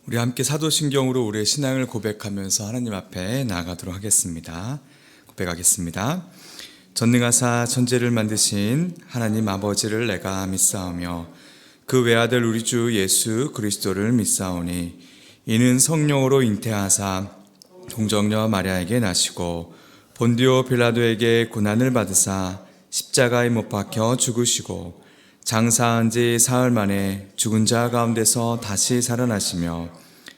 우리 함께 사도신경으로 우리의 신앙을 고백하면서 하나님 앞에 나아가도록 하겠습니다. 고백하겠습니다. 전능하사 천지를 만드신 하나님 아버지를 내가 믿사오며 그 외아들 우리 주 예수 그리스도를 믿사오니 이는 성령으로 잉태하사 동정녀 마리아에게 나시고 본디오 빌라도에게 고난을 받으사 십자가에 못 박혀 죽으시고 장사한 지 사흘 만에 죽은 자 가운데서 다시 살아나시며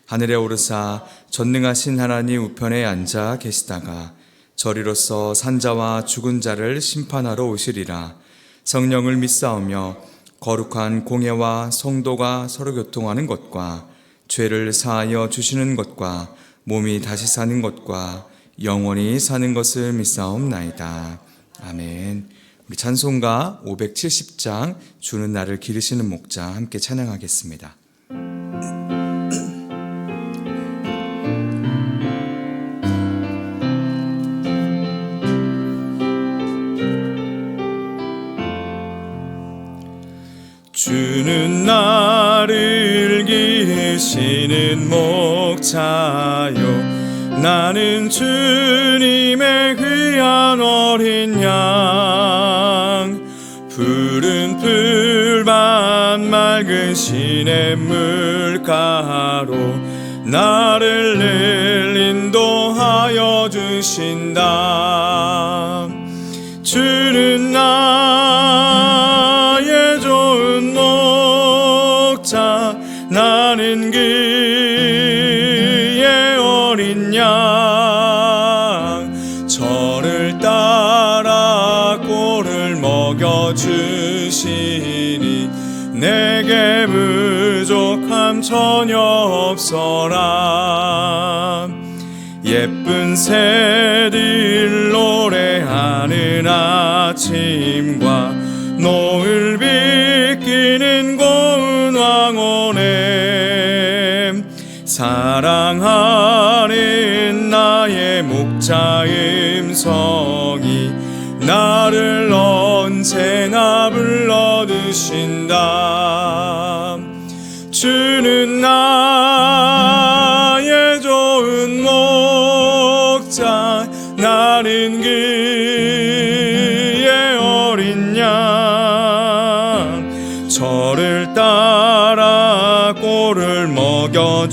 하늘에 오르사 전능하신 하나님 우편에 앉아 계시다가 저리로서 산자와 죽은 자를 심판하러 오시리라. 성령을 믿사오며 거룩한 공예와 성도가 서로 교통하는 것과 죄를 사하여 주시는 것과 몸이 다시 사는 것과 영원히 사는 것을 믿사옵나이다. 아멘. 우리 찬송가 570장 주는 나를 기르시는 목자 함께 찬양하겠습니다. 주는 나를 기르시는 목자요 나는 주님의 귀한 어린 양 푸른 풀밭 맑은 시냇물가로 나를 늘 인도하여 주신다. 주는 나의 좋은 목자 나는 그의 어린 양 저를 따라 꼴을 먹여주시니 내게 부족함 전혀 없어라. 예쁜 새들 노래하는 아침과 노을 비끼는 고운 황혼에 사랑하는 나의 목자 음성이 나를 언제나 불러드신다. 주는 나의 좋은 목자 나는 그의 어린 양 저를 따라 꼴을 먹여주시니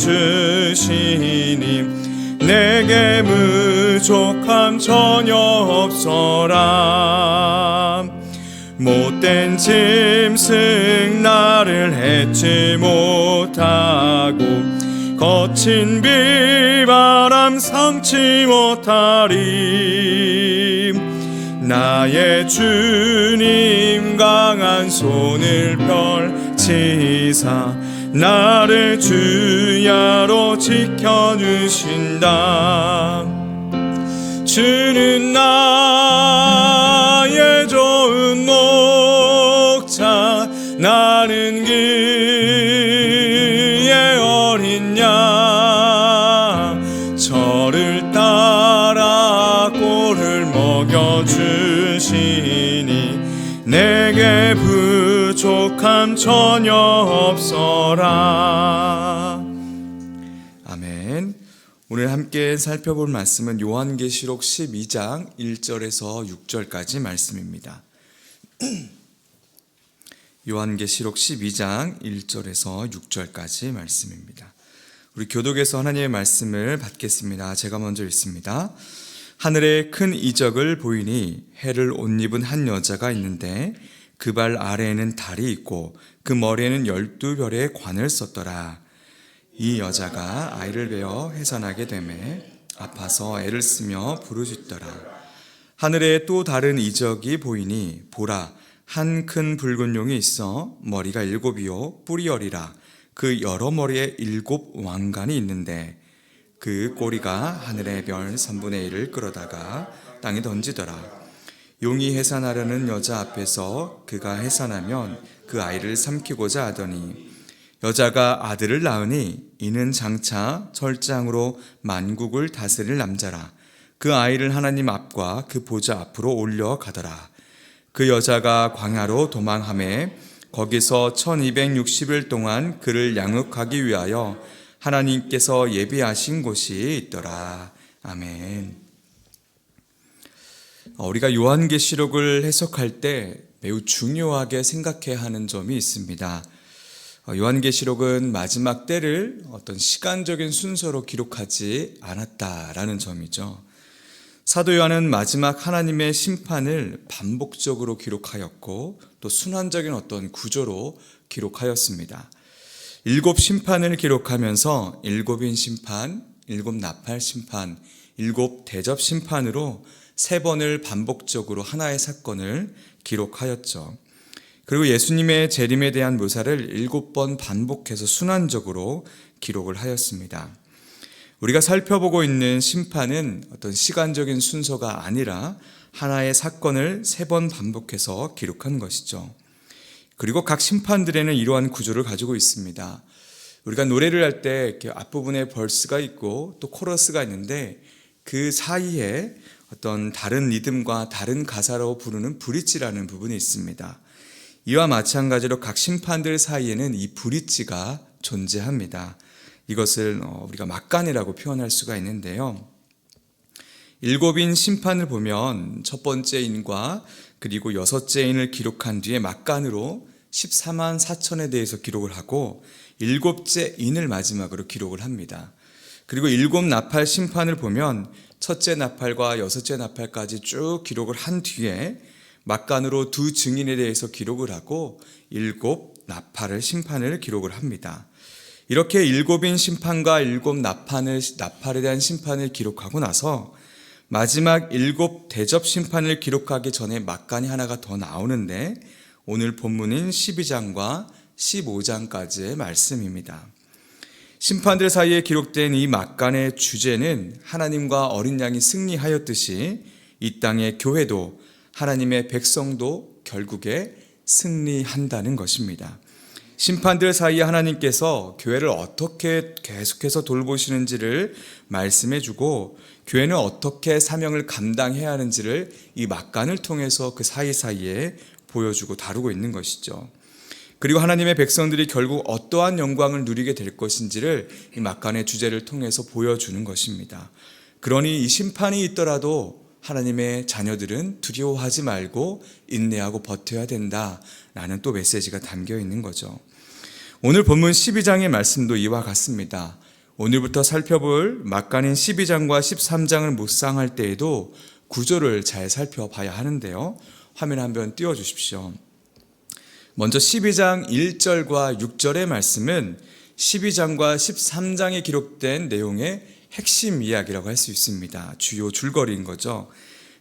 내게 부족함 전혀 없어라. 못된 짐승 나를 해치 못하고 거친 비바람 삼지 못하리. 나의 주님 강한 손을 펼치사 나를 주야로 지켜주신다. 주는 나의 좋은 목자 나는 그의 어린 양 저를 따라 꼴을 먹여주시니 내게 부족함 전혀 없어라. 아멘. 오늘 함께 살펴볼 말씀은 요한계시록 12장 1절에서 6절까지 말씀입니다. 요한계시록 12장 1절에서 6절까지 말씀입니다. 우리 교독에서 하나님의 말씀을 받겠습니다. 제가 먼저 읽습니다. 하늘에 큰 이적을 보이니 해를 옷 입은 한 여자가 있는데 그 발 아래에는 달이 있고 그 머리에는 12별의 관을 썼더라. 이 여자가 아이를 베어 해산하게 되매 아파서 애를 쓰며 부르짖더라. 하늘에 또 다른 이적이 보이니 보라 한 큰 붉은 용이 있어 머리가 7이요 뿔이 10이라. 그 여러 머리에 7 왕관이 있는데 그 꼬리가 하늘의 별 3분의 1을 끌어다가 땅에 던지더라. 용이 해산하려는 여자 앞에서 그가 해산하면 그 아이를 삼키고자 하더니 여자가 아들을 낳으니 이는 장차 철장으로 만국을 다스릴 남자라. 그 아이를 하나님 앞과 그 보좌 앞으로 올려가더라. 그 여자가 광야로 도망하매 거기서 1260일 동안 그를 양육하기 위하여 하나님께서 예비하신 곳이 있더라. 아멘. 우리가 요한계시록을 해석할 때 매우 중요하게 생각해야 하는 점이 있습니다. 요한계시록은 마지막 때를 어떤 시간적인 순서로 기록하지 않았다라는 점이죠. 사도 요한은 마지막 하나님의 심판을 반복적으로 기록하였고 또 순환적인 어떤 구조로 기록하였습니다. 7 심판을 기록하면서 7인 심판, 7 나팔 심판, 7 대접 심판으로 3번을 반복적으로 하나의 사건을 기록하였죠. 그리고 예수님의 재림에 대한 묘사를 7번 반복해서 순환적으로 기록을 하였습니다. 우리가 살펴보고 있는 심판은 어떤 시간적인 순서가 아니라 하나의 사건을 3번 반복해서 기록한 것이죠. 그리고 각 심판들에는 이러한 구조를 가지고 있습니다. 우리가 노래를 할 때 이렇게 앞부분에 벌스가 있고 또 코러스가 있는데 그 사이에 어떤 다른 리듬과 다른 가사로 부르는 브릿지라는 부분이 있습니다. 이와 마찬가지로 각 심판들 사이에는 이 브릿지가 존재합니다. 이것을 우리가 막간이라고 표현할 수가 있는데요. 7인 심판을 보면 첫 번째 인과 그리고 6째 인을 기록한 뒤에 막간으로 14만 4천에 대해서 기록을 하고 7째 인을 마지막으로 기록을 합니다. 그리고 7 나팔 심판을 보면 첫째 나팔과 6째 나팔까지 쭉 기록을 한 뒤에 막간으로 2 증인에 대해서 기록을 하고 7 나팔을 심판을 기록을 합니다. 이렇게 7인 심판과 7 나팔에 대한 심판을 기록하고 나서 마지막 7 대접 심판을 기록하기 전에 막간이 하나가 더 나오는데 오늘 본문인 12장과 15장까지의 말씀입니다. 심판들 사이에 기록된 이 막간의 주제는 하나님과 어린 양이 승리하였듯이 이 땅의 교회도 하나님의 백성도 결국에 승리한다는 것입니다. 심판들 사이에 하나님께서 교회를 어떻게 계속해서 돌보시는지를 말씀해주고 교회는 어떻게 사명을 감당해야 하는지를 이 막간을 통해서 그 사이사이에 보여주고 다루고 있는 것이죠. 그리고 하나님의 백성들이 결국 어떠한 영광을 누리게 될 것인지를 이 막간의 주제를 통해서 보여주는 것입니다. 그러니 이 심판이 있더라도 하나님의 자녀들은 두려워하지 말고 인내하고 버텨야 된다라는 또 메시지가 담겨 있는 거죠. 오늘 본문 12장의 말씀도 이와 같습니다. 오늘부터 살펴볼 막간인 12장과 13장을 묵상할 때에도 구조를 잘 살펴봐야 하는데요. 화면 한번 띄워주십시오. 먼저 12장 1절과 6절의 말씀은 12장과 13장에 기록된 내용의 핵심 이야기라고 할 수 있습니다. 주요 줄거리인 거죠.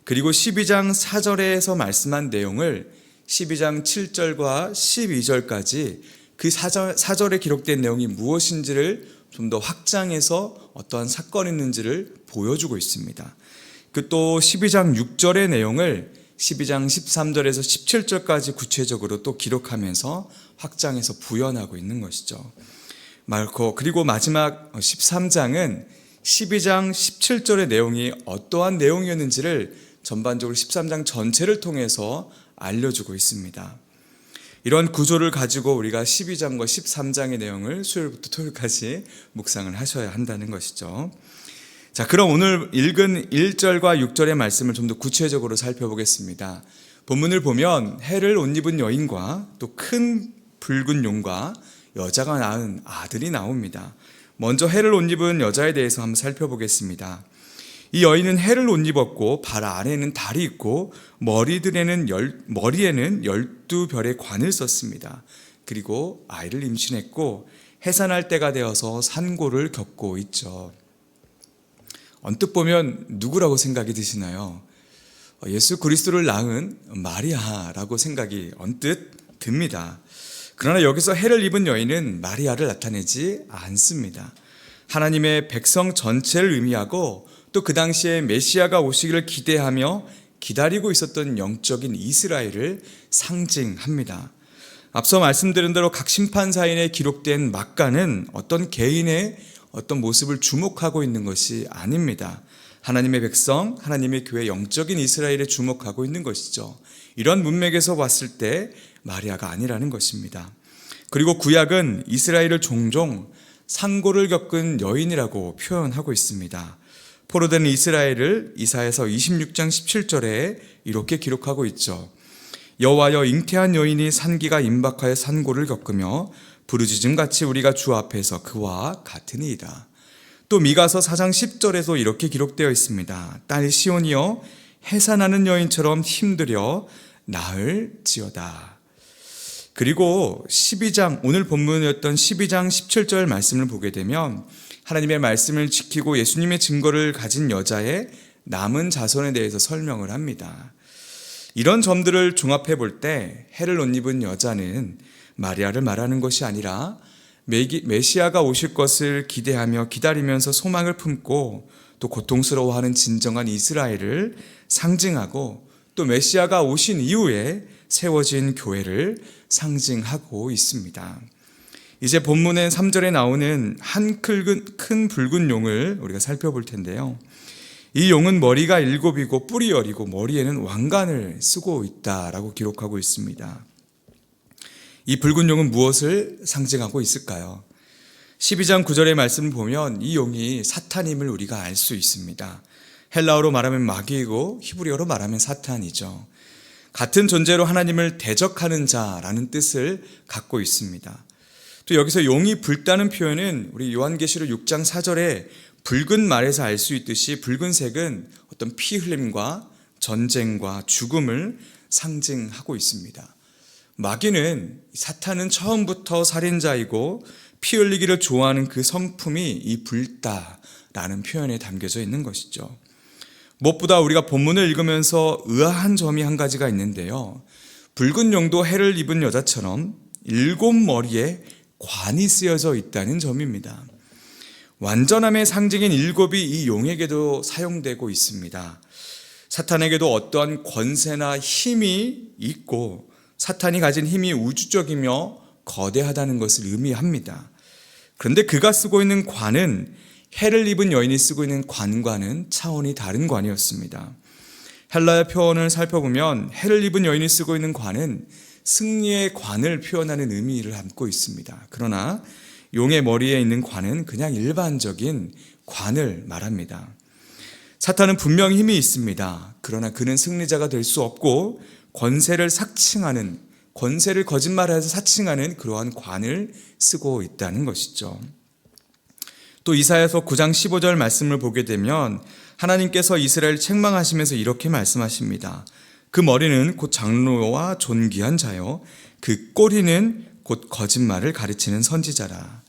그리고 12장 4절에서 말씀한 내용을 12장 7절과 12절까지 그 4절에 기록된 내용이 무엇인지를 좀 더 확장해서 어떠한 사건이 있는지를 보여주고 있습니다. 그 또 12장 6절의 내용을 12장 13절에서 17절까지 구체적으로 또 기록하면서 확장해서 부연하고 있는 것이죠. 그리고 마지막 13장은 12장 17절의 내용이 어떠한 내용이었는지를 전반적으로 13장 전체를 통해서 알려주고 있습니다. 이런 구조를 가지고 우리가 12장과 13장의 내용을 수요일부터 토요일까지 묵상을 하셔야 한다는 것이죠. 자, 그럼 오늘 읽은 1절과 6절의 말씀을 좀 더 구체적으로 살펴보겠습니다. 본문을 보면 해를 옷 입은 여인과 또 큰 붉은 용과 여자가 낳은 아들이 나옵니다. 먼저 해를 옷 입은 여자에 대해서 한번 살펴보겠습니다. 이 여인은 해를 옷 입었고 발 아래에는 달이 있고 머리에는 12별의 관을 썼습니다. 그리고 아이를 임신했고 해산할 때가 되어서 산고를 겪고 있죠. 언뜻 보면 누구라고 생각이 드시나요? 예수 그리스도를 낳은 마리아라고 생각이 언뜻 듭니다. 그러나 여기서 해를 입은 여인은 마리아를 나타내지 않습니다. 하나님의 백성 전체를 의미하고 또 그 당시에 메시아가 오시기를 기대하며 기다리고 있었던 영적인 이스라엘을 상징합니다. 앞서 말씀드린 대로 각 심판사인에 기록된 막간은 어떤 개인의 어떤 모습을 주목하고 있는 것이 아닙니다. 하나님의 백성, 하나님의 교회 영적인 이스라엘에 주목하고 있는 것이죠. 이런 문맥에서 봤을 때 마리아가 아니라는 것입니다. 그리고 구약은 이스라엘을 종종 상고를 겪은 여인이라고 표현하고 있습니다. 포로된 이스라엘을 이사야서 26장 17절에 이렇게 기록하고 있죠. 여호와여, 잉태한 여인이 산기가 임박하여 산고를 겪으며 부르짖음같이 우리가 주 앞에서 그와 같으니이다. 또 미가서 4장 10절에도 이렇게 기록되어 있습니다. 딸 시온이여, 해산하는 여인처럼 힘들여 나을지어다. 그리고 12장, 오늘 본문이었던 12장 17절 말씀을 보게 되면 하나님의 말씀을 지키고 예수님의 증거를 가진 여자의 남은 자손에 대해서 설명을 합니다. 이런 점들을 종합해 볼 때 해를 옷 입은 여자는 마리아를 말하는 것이 아니라 메시아가 오실 것을 기대하며 기다리면서 소망을 품고 또 고통스러워하는 진정한 이스라엘을 상징하고 또 메시아가 오신 이후에 세워진 교회를 상징하고 있습니다. 이제 본문의 3절에 나오는 한 큰 붉은 용을 우리가 살펴볼 텐데요. 이 용은 머리가 7이고 뿔이 10이고 머리에는 왕관을 쓰고 있다라고 기록하고 있습니다. 이 붉은 용은 무엇을 상징하고 있을까요? 12장 9절의 말씀을 보면 이 용이 사탄임을 우리가 알 수 있습니다. 헬라어로 말하면 마귀이고 히브리어로 말하면 사탄이죠. 같은 존재로 하나님을 대적하는 자라는 뜻을 갖고 있습니다. 또 여기서 용이 붉다는 표현은 우리 요한계시록 6장 4절에 붉은 말에서 알 수 있듯이 붉은색은 어떤 피 흘림과 전쟁과 죽음을 상징하고 있습니다. 마귀는, 사탄은 처음부터 살인자이고 피 흘리기를 좋아하는 그 성품이 이 붉다라는 표현에 담겨져 있는 것이죠. 무엇보다 우리가 본문을 읽으면서 의아한 점이 한 가지가 있는데요. 붉은 용도 해를 입은 여자처럼 7머리에 관이 쓰여져 있다는 점입니다. 완전함의 상징인 7이 이 용에게도 사용되고 있습니다. 사탄에게도 어떠한 권세나 힘이 있고 사탄이 가진 힘이 우주적이며 거대하다는 것을 의미합니다. 그런데 그가 쓰고 있는 관은 해를 입은 여인이 쓰고 있는 관과는 차원이 다른 관이었습니다. 헬라어 표현을 살펴보면 해를 입은 여인이 쓰고 있는 관은 승리의 관을 표현하는 의미를 담고 있습니다. 그러나 용의 머리에 있는 관은 그냥 일반적인 관을 말합니다. 사탄은 분명히 힘이 있습니다. 그러나 그는 승리자가 될 수 없고 권세를 사칭하는, 권세를 거짓말해서 사칭하는 그러한 관을 쓰고 있다는 것이죠. 또 이사야서 9장 15절 말씀을 보게 되면 하나님께서 이스라엘 책망하시면서 이렇게 말씀하십니다. 그 머리는 곧 장로와 존귀한 자요, 그 꼬리는 곧 거짓말을 가르치는 선지자라.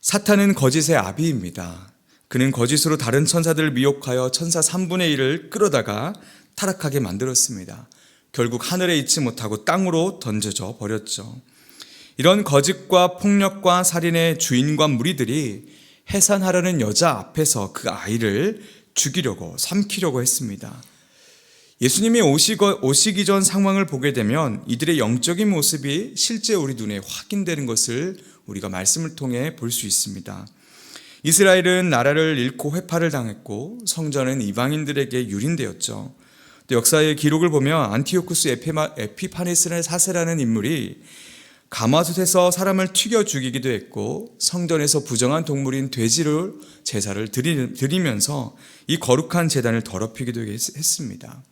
사탄은 거짓의 아비입니다. 그는 거짓으로 다른 천사들을 미혹하여 천사 3분의 1을 끌어다가 타락하게 만들었습니다. 결국 하늘에 있지 못하고 땅으로 던져져 버렸죠. 이런 거짓과 폭력과 살인의 주인과 무리들이 해산하려는 여자 앞에서 그 아이를 죽이려고, 삼키려고 했습니다. 예수님이 오시기 전 상황을 보게 되면 이들의 영적인 모습이 실제 우리 눈에 확인되는 것을 우리가 말씀을 통해 볼 수 있습니다. 이스라엘은 나라를 잃고 회파를 당했고 성전은 이방인들에게 유린되었죠. 또 역사의 기록을 보면 안티오쿠스 에피파네스의 사세라는 인물이 가마솥에서 사람을 튀겨 죽이기도 했고 성전에서 부정한 동물인 돼지를 제사를 드리면서 이 거룩한 제단을 더럽히기도 했습니다.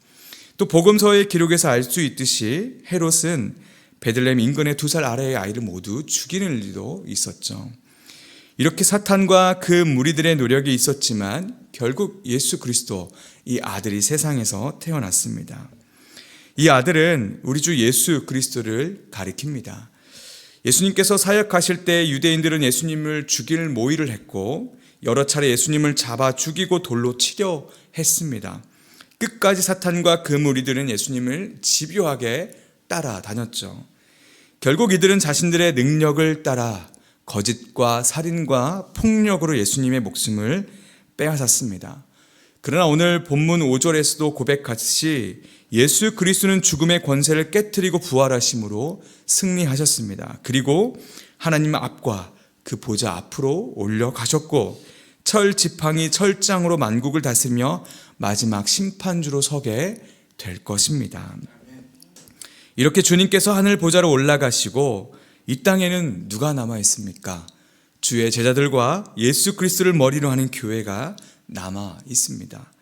또 복음서의 기록에서 알 수 있듯이 헤롯은 베들레헴 인근의 2살 아래의 아이를 모두 죽이는 일도 있었죠. 이렇게 사탄과 그 무리들의 노력이 있었지만 결국 예수 그리스도, 이 아들이 세상에서 태어났습니다. 이 아들은 우리 주 예수 그리스도를 가리킵니다. 예수님께서 사역하실 때 유대인들은 예수님을 죽일 모의를 했고 여러 차례 예수님을 잡아 죽이고 돌로 치려 했습니다. 끝까지 사탄과 그 무리들은 예수님을 집요하게 따라다녔죠. 결국 이들은 자신들의 능력을 따라 거짓과 살인과 폭력으로 예수님의 목숨을 빼앗았습니다. 그러나 오늘 본문 5절에서도 고백하듯이 예수 그리스도는 죽음의 권세를 깨트리고 부활하심으로 승리하셨습니다. 그리고 하나님 앞과 그 보좌 앞으로 올려가셨고 철 지팡이 철장으로 만국을 다스리며 마지막 심판주로 서게 될 것입니다. 이렇게 주님께서 하늘 보좌로 올라가시고 이 땅에는 누가 남아 있습니까? 주의 제자들과 예수 그리스도를 머리로 하는 교회가 남아 있습니다.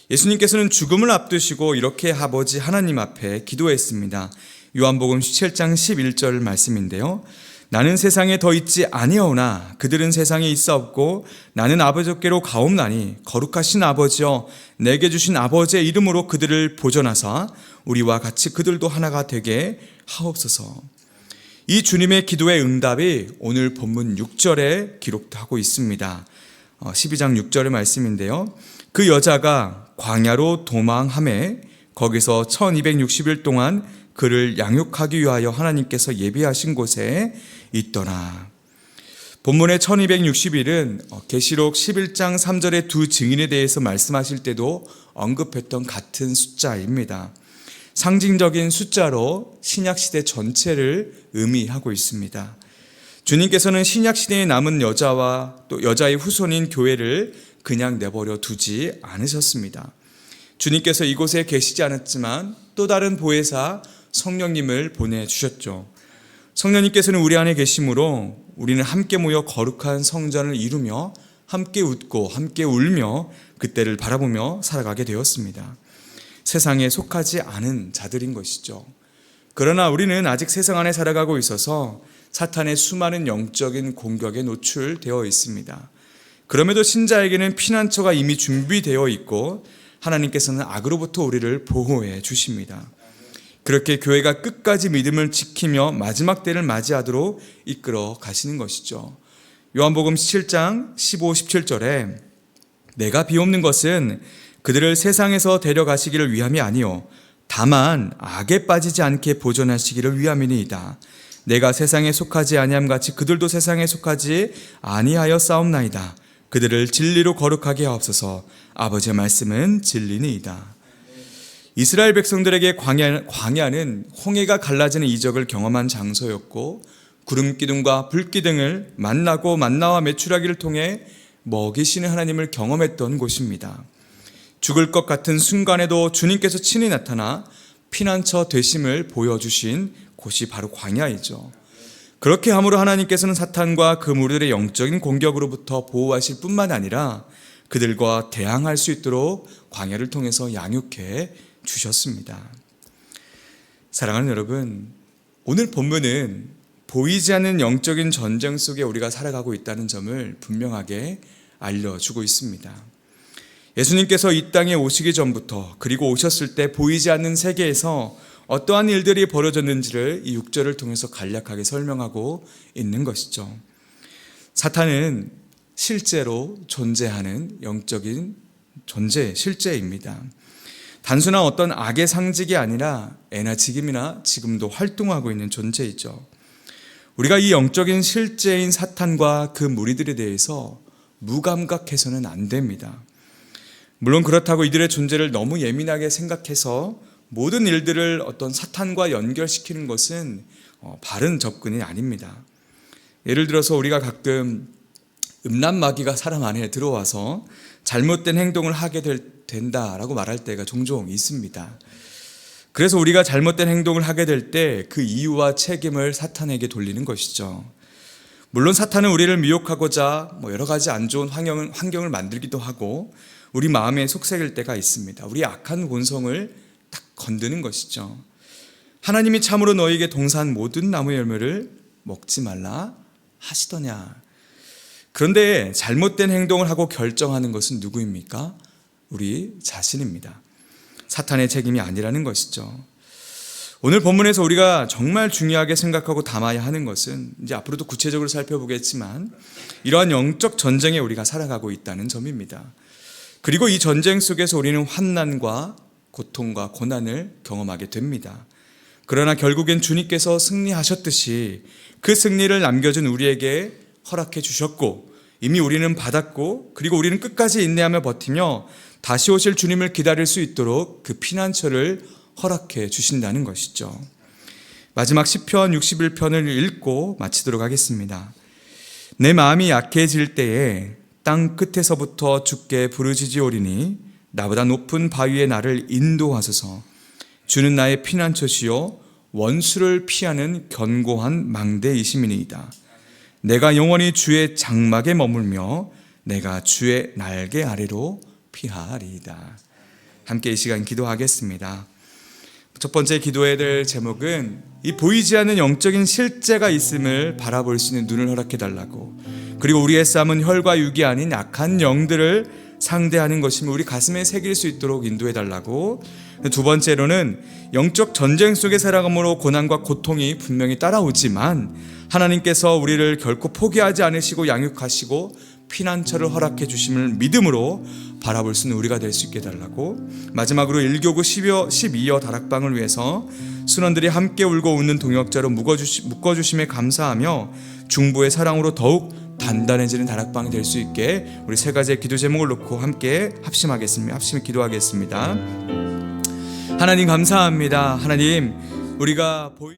예수님께서는 죽음을 앞두시고 이렇게 아버지 하나님 앞에 기도했습니다. 요한복음 17장 11절 말씀인데요. 나는 세상에 더 있지 아니하오나 그들은 세상에 있사옵고 나는 아버지께로 가옵나니 거룩하신 아버지여 내게 주신 아버지의 이름으로 그들을 보존하사 우리와 같이 그들도 하나가 되게 하옵소서. 이 주님의 기도의 응답이 오늘 본문 6절에 기록하고 있습니다. 12장 6절의 말씀인데요. 그 여자가 광야로 도망하매 거기서 1260일 동안 그를 양육하기 위하여 하나님께서 예비하신 곳에 있더라. 본문의 1260일은 계시록 11장 3절의 두 증인에 대해서 말씀하실 때도 언급했던 같은 숫자입니다. 상징적인 숫자로 신약시대 전체를 의미하고 있습니다. 주님께서는 신약시대에 남은 여자와 또 여자의 후손인 교회를 그냥 내버려 두지 않으셨습니다. 주님께서 이곳에 계시지 않았지만 또 다른 보혜사 성령님을 보내주셨죠. 성령님께서는 우리 안에 계심으로 우리는 함께 모여 거룩한 성전을 이루며 함께 웃고 함께 울며 그때를 바라보며 살아가게 되었습니다. 세상에 속하지 않은 자들인 것이죠. 그러나 우리는 아직 세상 안에 살아가고 있어서 사탄의 수많은 영적인 공격에 노출되어 있습니다. 그럼에도 신자에게는 피난처가 이미 준비되어 있고 하나님께서는 악으로부터 우리를 보호해 주십니다. 그렇게 교회가 끝까지 믿음을 지키며 마지막 때를 맞이하도록 이끌어 가시는 것이죠. 요한복음 7장 15, 17절에 내가 비옵는 것은 그들을 세상에서 데려가시기를 위함이 아니요 다만 악에 빠지지 않게 보존하시기를 위함이니이다. 내가 세상에 속하지 아니함 같이 그들도 세상에 속하지 아니하여 싸움나이다. 그들을 진리로 거룩하게 하옵소서. 아버지의 말씀은 진리니이다. 이스라엘 백성들에게 광야는 홍해가 갈라지는 이적을 경험한 장소였고 구름 기둥과 불 기둥을 만나고 만나와 메추라기를 통해 먹이시는 하나님을 경험했던 곳입니다. 죽을 것 같은 순간에도 주님께서 친히 나타나 피난처 되심을 보여주신 곳이 바로 광야이죠. 그렇게 함으로 하나님께서는 사탄과 그 무리들의 영적인 공격으로부터 보호하실 뿐만 아니라 그들과 대항할 수 있도록 광야를 통해서 양육해 주셨습니다. 사랑하는 여러분, 오늘 본문은 보이지 않는 영적인 전쟁 속에 우리가 살아가고 있다는 점을 분명하게 알려주고 있습니다. 예수님께서 이 땅에 오시기 전부터 그리고 오셨을 때 보이지 않는 세계에서 어떠한 일들이 벌어졌는지를 이 6절을 통해서 간략하게 설명하고 있는 것이죠. 사탄은 실제로 존재하는 영적인 존재, 실제입니다. 단순한 어떤 악의 상징이 아니라 애나 지금이나 지금도 활동하고 있는 존재이죠. 우리가 이 영적인 실제인 사탄과 그 무리들에 대해서 무감각해서는 안 됩니다. 물론 그렇다고 이들의 존재를 너무 예민하게 생각해서 모든 일들을 어떤 사탄과 연결시키는 것은 바른 접근이 아닙니다. 예를 들어서 우리가 가끔 음란마귀가 사람 안에 들어와서 잘못된 행동을 하게 된다라고 말할 때가 종종 있습니다. 그래서 우리가 잘못된 행동을 하게 될 때 그 이유와 책임을 사탄에게 돌리는 것이죠. 물론 사탄은 우리를 미혹하고자 여러 가지 안 좋은 환경을 만들기도 하고 우리 마음에 속삭일 때가 있습니다. 우리의 악한 본성을 딱 건드는 것이죠. 하나님이 참으로 너희에게 동산 모든 나무 열매를 먹지 말라 하시더냐. 그런데 잘못된 행동을 하고 결정하는 것은 누구입니까? 우리 자신입니다. 사탄의 책임이 아니라는 것이죠. 오늘 본문에서 우리가 정말 중요하게 생각하고 담아야 하는 것은 이제 앞으로도 구체적으로 살펴보겠지만 이러한 영적 전쟁에 우리가 살아가고 있다는 점입니다. 그리고 이 전쟁 속에서 우리는 환난과 고통과 고난을 경험하게 됩니다. 그러나 결국엔 주님께서 승리하셨듯이 그 승리를 남겨준 우리에게 허락해 주셨고 이미 우리는 받았고 그리고 우리는 끝까지 인내하며 버티며 다시 오실 주님을 기다릴 수 있도록 그 피난처를 허락해 주신다는 것이죠. 마지막 시편 61편을 읽고 마치도록 하겠습니다. 내 마음이 약해질 때에 땅 끝에서부터 주께 부르짖으오리니 나보다 높은 바위에 나를 인도하소서. 주는 나의 피난처시요 원수를 피하는 견고한 망대이심이니이다. 내가 영원히 주의 장막에 머물며 내가 주의 날개 아래로 피하리이다. 함께 이 시간 기도하겠습니다. 첫 번째 기도해야 될 제목은 이 보이지 않는 영적인 실제가 있음을 바라볼 수 있는 눈을 허락해 달라고, 그리고 우리의 싸움은 혈과 육이 아닌 약한 영들을 상대하는 것이며 우리 가슴에 새길 수 있도록 인도해 달라고, 두 번째로는 영적 전쟁 속에 살아감으로 고난과 고통이 분명히 따라오지만 하나님께서 우리를 결코 포기하지 않으시고 양육하시고 피난처를 허락해 주심을 믿음으로 바라볼 수 있는 우리가 될 수 있게 달라고, 마지막으로 1교구 12여 다락방을 위해서 순원들이 함께 울고 웃는 동역자로 묶어주심에 감사하며 중보의 사랑으로 더욱 단단해지는 다락방이 될 수 있게 우리 세 가지의 기도 제목을 놓고 함께 합심히 기도하겠습니다. 하나님 감사합니다. 하나님, 우리가